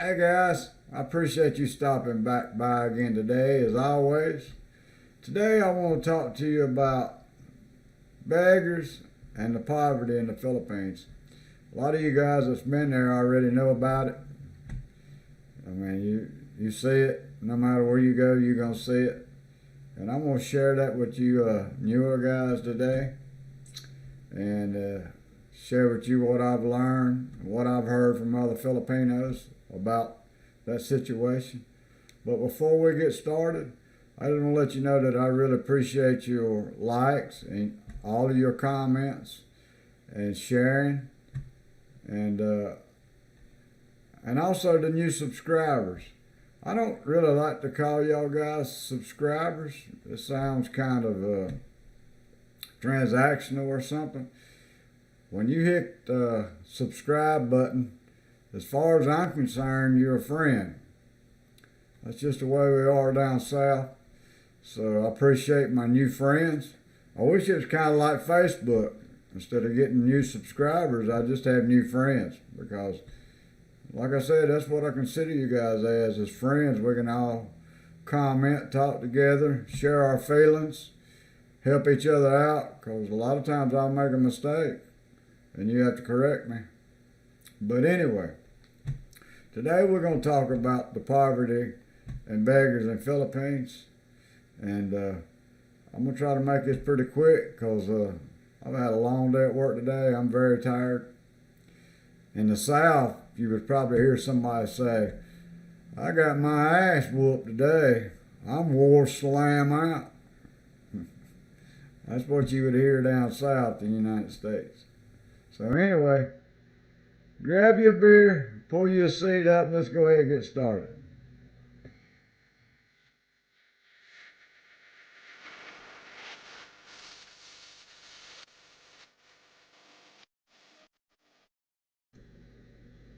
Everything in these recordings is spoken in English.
Hey guys, I appreciate you stopping back by again today, as always. Today I want to talk to you about beggars and the poverty in the Philippines. A lot of you guys that's been there already know about it. I mean, you see it. No matter where you go, you're going to see it. And I'm going to share that with you newer guys today and share with you what I've learned, what I've heard from other Filipinos about that situation. But before we get started, I just want to let you know that I really appreciate your likes and all of your comments and sharing, and also the new subscribers. I don't really like to call y'all guys subscribers. It sounds kind of transactional or something. When you hit the subscribe button, as far as I'm concerned, you're a friend. That's just the way we are down south. So I appreciate my new friends. I wish it was kind of like Facebook. Instead of getting new subscribers, I just have new friends. Because, like I said, that's what I consider you guys as friends. We can all comment, talk together, share our feelings, help each other out. Because a lot of times I'll make a mistake and you have to correct me. But anyway, today we're going to talk about the poverty and beggars in the Philippines. And I'm going to try to make this pretty quick because I've had a long day at work today. I'm very tired. In the South, you would probably hear somebody say, I got my ass whooped today. I'm wore slam out. That's what you would hear down south in the United States. So anyway, grab your beer, pull your seat up, and let's go ahead and get started.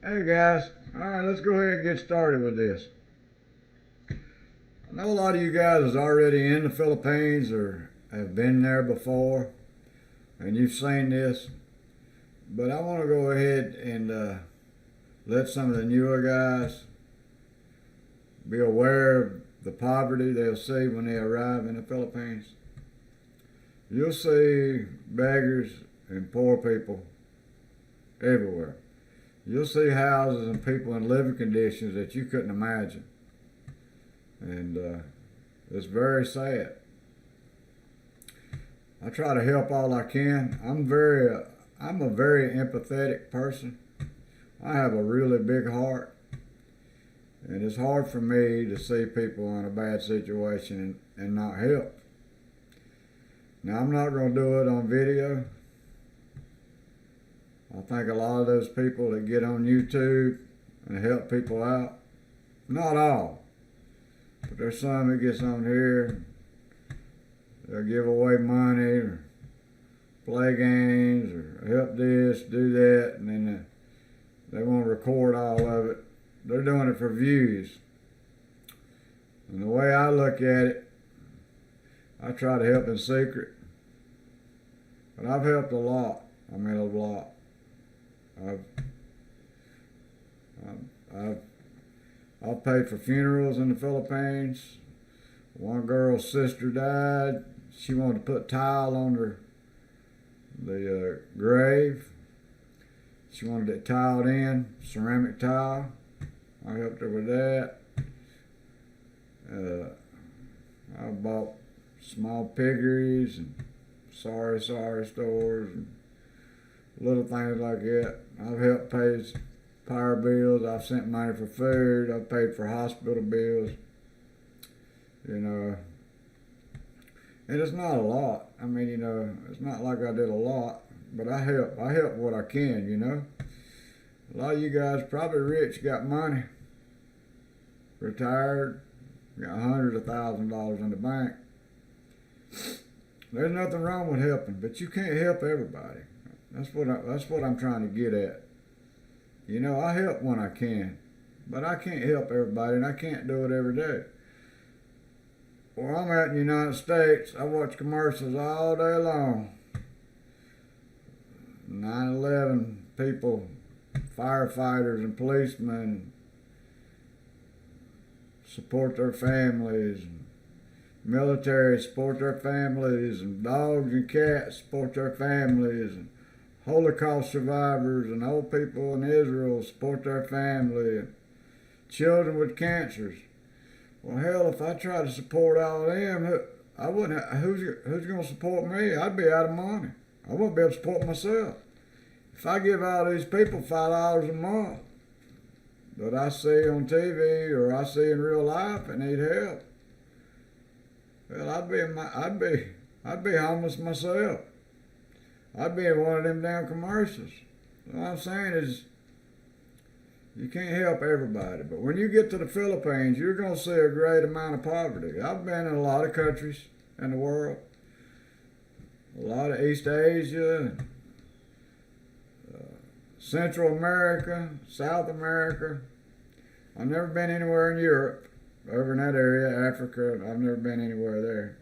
Hey guys, alright, let's go ahead and get started with this. I know a lot of you guys is already in the Philippines or have been there before, and you've seen this, but I want to go ahead and let some of the newer guys be aware of the poverty they'll see when they arrive in the Philippines. You'll see beggars and poor people everywhere. You'll see houses and people in living conditions that you couldn't imagine. And it's very sad. I try to help all I can. I'm a very empathetic person. I have a really big heart. And it's hard for me to see people in a bad situation and not help. Now, I'm not going to do it on video. I think a lot of those people that get on YouTube and help people out, not all, but there's some that gets on here, they'll give away money or play games or help this, do that, and then they want to record all of it. They're doing it for views. And the way I look at it, I try to help in secret. But I've helped a lot. I mean, a lot. I've paid for funerals in the Philippines. One girl's sister died. She wanted to put tile under the grave. She wanted it tiled in, ceramic tile. I helped her with that. I bought small piggeries and sorry stores and little things like that. I've helped pay power bills. I've sent money for food. I've paid for hospital bills. You know, and it's not a lot. I mean, you know, it's not like I did a lot, but I help. I help what I can. You know, a lot of you guys probably rich, got money, retired, got hundreds of thousands of dollars in the bank. There's nothing wrong with helping, but you can't help everybody. That's what I'm trying to get at. You know, I help when I can, but I can't help everybody, and I can't do it every day. Where I'm at in the United States, I watch commercials all day long. 9/11 people, firefighters and policemen, support their families, and military support their families, and dogs and cats support their families, and Holocaust survivors and old people in Israel support their family, and children with cancers. Well, hell, if I try to support all of them, I wouldn't. Who's going to support me? I'd be out of money. I wouldn't be able to support myself. If I give all these people $5 a month that I see on TV or I see in real life and need help, well, I'd be homeless myself. I'd be in one of them damn commercials. What I'm saying is, you can't help everybody. But when you get to the Philippines, you're going to see a great amount of poverty. I've been in a lot of countries in the world, a lot of East Asia, Central America, South America. I've never been anywhere in Europe, over in that area, Africa. I've never been anywhere there.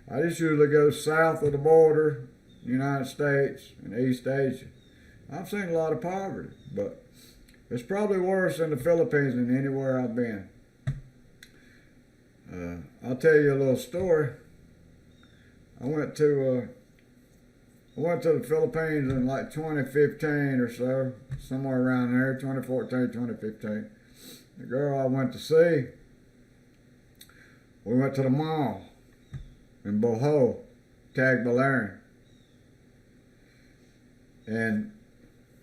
I just usually go south of the border, United States and East Asia. I've seen a lot of poverty, but it's probably worse in the Philippines than anywhere I've been. I'll tell you a little story. I went to the Philippines in like 2015 or so, somewhere around there, 2014, 2015. The girl I went to see, we went to the mall in Bohol, Tagbilaran. And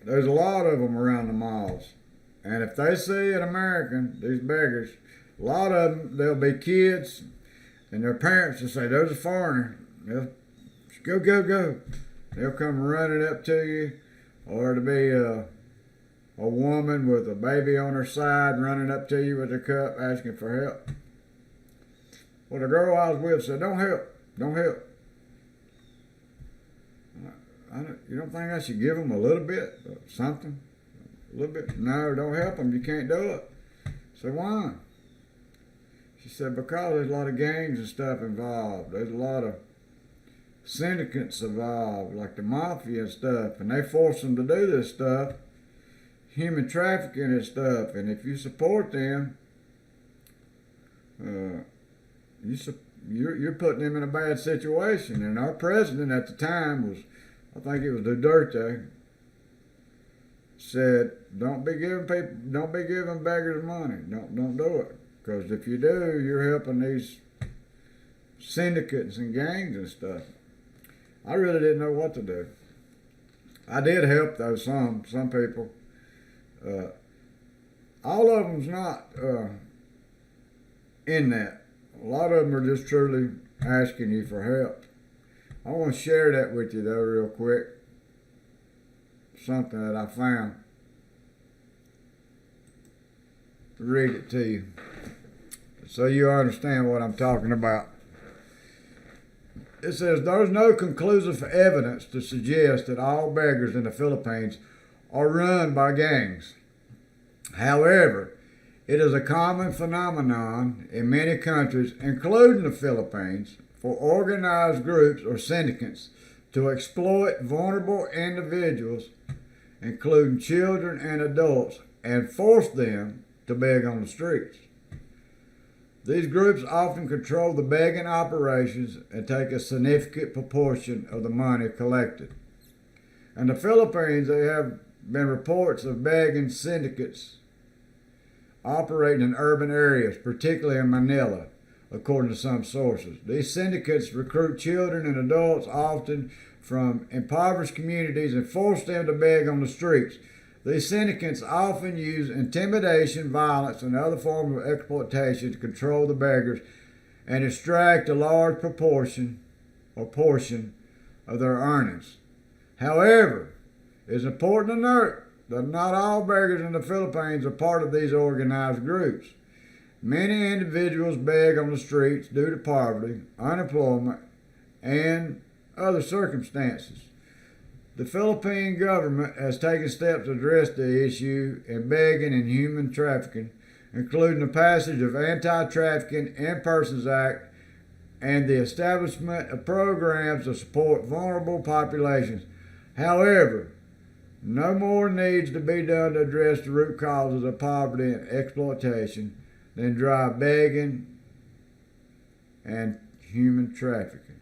there's a lot of them around the malls. And if they see an American, these beggars, a lot of them, there'll be kids and their parents will say, there's a foreigner. They'll go, go, go. They'll come running up to you. Or to be a woman with a baby on her side running up to you with a cup asking for help. Well, the girl I was with said, don't help, don't help. You don't think I should give them a little bit, something? A little bit? No, don't help them. You can't do it. I said, why? She said, because there's a lot of gangs and stuff involved. There's a lot of syndicates involved, like the mafia and stuff, and they force them to do this stuff, human trafficking and stuff. And if you support them, you're putting them in a bad situation. And our president at the time was, I think it was Duterte, said, don't be giving beggars money. Don't do it. Because if you do, you're helping these syndicates and gangs and stuff. I really didn't know what to do. I did help though some people. All of them's not in that. A lot of them are just truly asking you for help. I want to share that with you though real quick. Something that I found. Read it to you so you understand what I'm talking about. It says, there's no conclusive evidence to suggest that all beggars in the Philippines are run by gangs. However, it is a common phenomenon in many countries, including the Philippines, for organized groups or syndicates to exploit vulnerable individuals, including children and adults, and force them to beg on the streets. These groups often control the begging operations and take a significant proportion of the money collected. In the Philippines, there have been reports of begging syndicates operating in urban areas, particularly in Manila, according to some sources. These syndicates recruit children and adults, often from impoverished communities, and force them to beg on the streets. These syndicates often use intimidation, violence, and other forms of exploitation to control the beggars and extract a large portion of their earnings. However, it's important to note that not all beggars in the Philippines are part of these organized groups. Many individuals beg on the streets due to poverty, unemployment, and other circumstances. The Philippine government has taken steps to address the issue in begging and human trafficking, including the passage of Anti-Trafficking in Persons Act and the establishment of programs to support vulnerable populations. However, no more needs to be done to address the root causes of poverty and exploitation. then drive begging and human trafficking.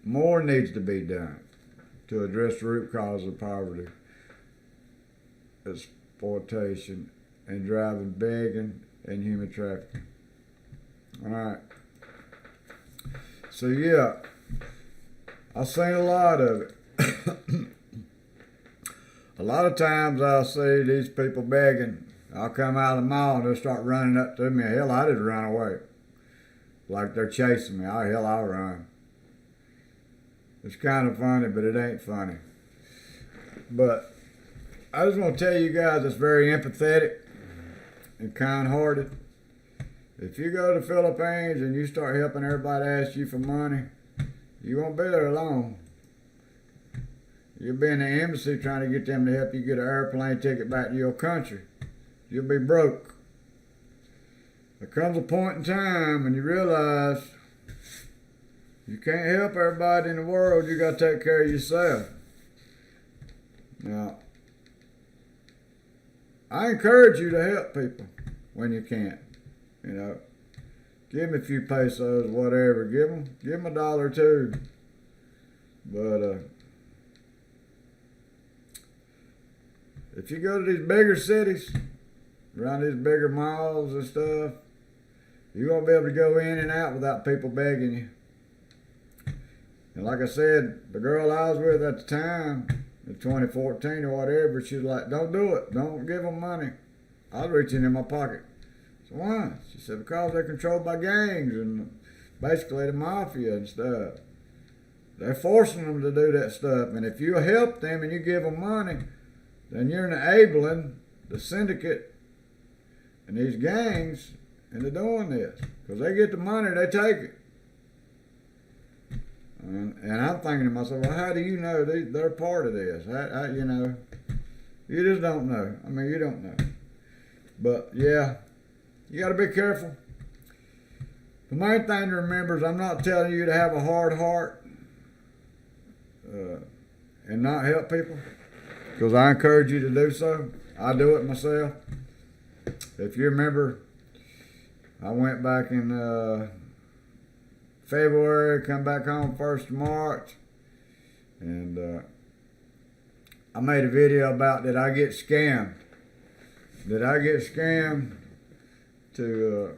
More needs to be done to address the root cause of poverty, exploitation, and driving, begging, and human trafficking. All right. So yeah, I've seen a lot of it. A lot of times I'll see these people begging. I'll come out of the mall and they'll start running up to me. Hell, I just run away. Like they're chasing me. Hell, I'll run. It's kind of funny, but it ain't funny. But I just want to tell you guys it's very empathetic and kind-hearted. If you go to the Philippines and you start helping everybody ask you for money, you won't be there long. You'll be in the embassy trying to get them to help you get an airplane ticket back to your country. You'll be broke. There comes a point in time when you realize you can't help everybody in the world. You got to take care of yourself. Now, I encourage you to help people when you can. You know, give them a few pesos, whatever. Give them $1 or $2. But if you go to these bigger cities, around these bigger malls and stuff, you won't be able to go in and out without people begging you. And like I said, the girl I was with at the time, in 2014 or whatever, she was like, don't do it. Don't give them money. I was reaching in my pocket. So why? She said, because they're controlled by gangs and basically the mafia and stuff. They're forcing them to do that stuff. And if you help them and you give them money, then you're enabling the syndicate and these gangs into doing this. Because they get the money, they take it. And I'm thinking to myself, well, how do you know they're part of this? How, you know, you just don't know. I mean, you don't know. But yeah, you got to be careful. The main thing to remember is I'm not telling you to have a hard heart and not help people, because I encourage you to do so. I do it myself. If you remember, I went back in February, come back home 1st of March, and I made a video about did I get scammed? Did I get scammed to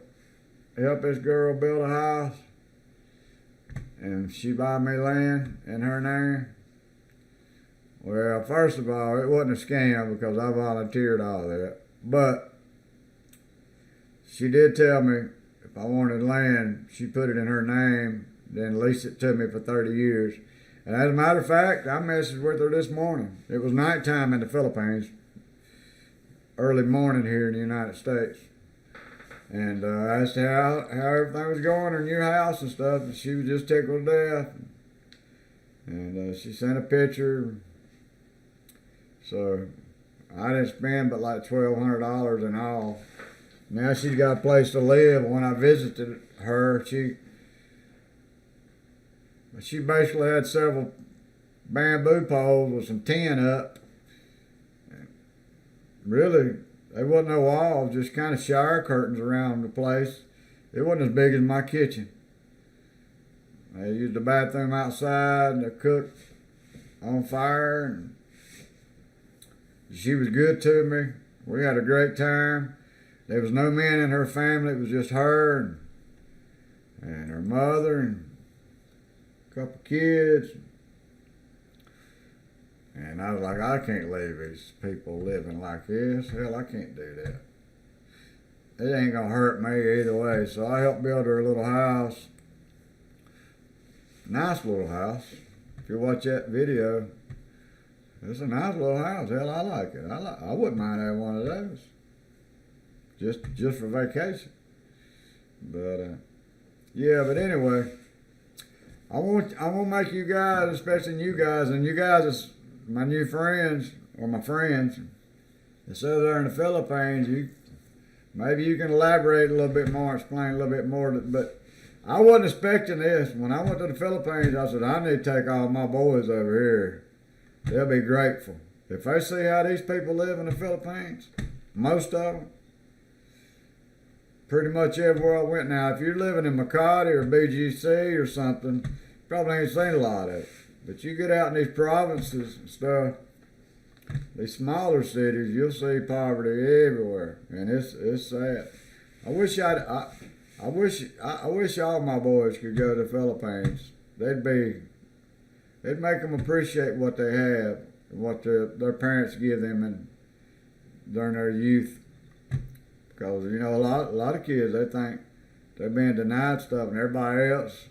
help this girl build a house and she buy me land in her name? Well, first of all, it wasn't a scam because I volunteered all that, but she did tell me if I wanted land, she put it in her name, then lease it to me for 30 years. And as a matter of fact, I messaged with her this morning. It was nighttime in the Philippines, early morning here in the United States. And I asked how everything was going in your house and stuff, and she was just tickled to death. And she sent a picture. So I didn't spend but like $1,200 in all. Now she's got a place to live. When I visited her, she basically had several bamboo poles with some tin up. Really, there wasn't no walls, just kind of shower curtains around the place. It wasn't as big as my kitchen. They used the bathroom outside and they cooked on fire. And she was good to me. We had a great time. There was no men in her family. It was just her and her mother and a couple kids. And I was like, I can't leave these people living like this. Hell, I can't do that. It ain't gonna hurt me either way. So I helped build her a little house. Nice little house. If you watch that video, it's a nice little house. Hell, I like it. I wouldn't mind having one of those. Just for vacation. But yeah, but anyway, I want to make you guys, especially you guys, and you guys is my new friends or my friends that's over there in the Philippines. Maybe you can elaborate a little bit more, explain a little bit more. But I wasn't expecting this. When I went to the Philippines, I said I need to take all my boys over here. They'll be grateful if they see how these people live in the Philippines. Most of them. pretty much everywhere I went. Now, if you're living in McCarty or BGC or something, you probably ain't seen a lot of it. But you get out in these provinces and stuff, these smaller cities, you'll see poverty everywhere, and it's sad. I wish I wish all my boys could go to the Philippines. They'd make them appreciate what they have and what their parents give them during their youth. Because you know a lot of kids, they think they're being denied stuff, and everybody else,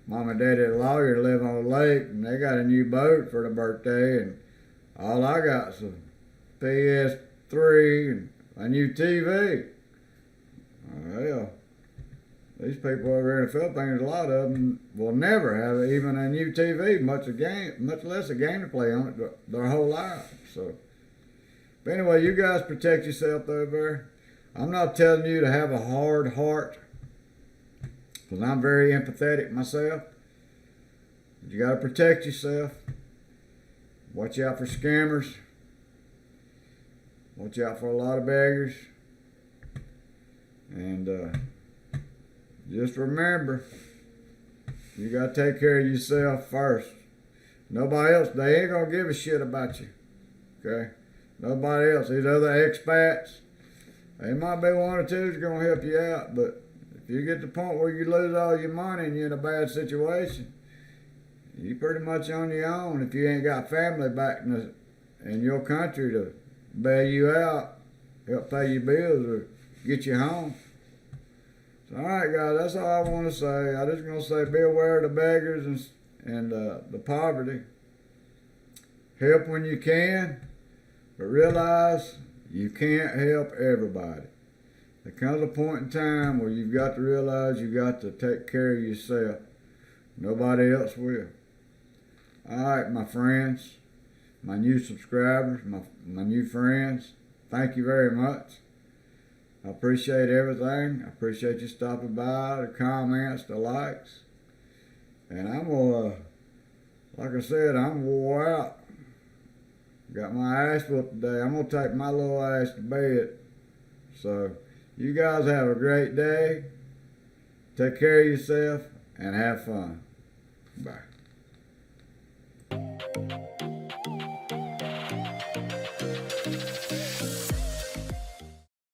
mom and daddy a lawyer, live on a lake, and they got a new boat for their birthday, and all I got's a PS3 and a new TV. Hell, these people over here in the Philippines, a lot of them will never have even a new TV, much less a game to play on it their whole life. So, but anyway, you guys protect yourself over there. I'm not telling you to have a hard heart, because I'm very empathetic myself. But you got to protect yourself. Watch out for scammers. Watch out for a lot of beggars. And just remember, you got to take care of yourself first. Nobody else, they ain't going to give a shit about you. Okay? Nobody else. These other expats, they might be one or two that's going to help you out, but if you get to the point where you lose all your money and you're in a bad situation, you pretty much on your own if you ain't got family back in your country to bail you out, help pay your bills, or get you home. So, all right, guys, that's all I want to say. I'm just going to say be aware of the beggars and the poverty. Help when you can, but realize you can't help everybody. There comes a point in time where you've got to realize you've got to take care of yourself. Nobody else will. All right, my friends, my new subscribers, my new friends, thank you very much. I appreciate everything. I appreciate you stopping by, the comments, the likes. And I'm going to, like I said, I'm wore out. Got my ass whooped today. I'm going to take my little ass to bed. So, you guys have a great day. Take care of yourself and have fun. Bye.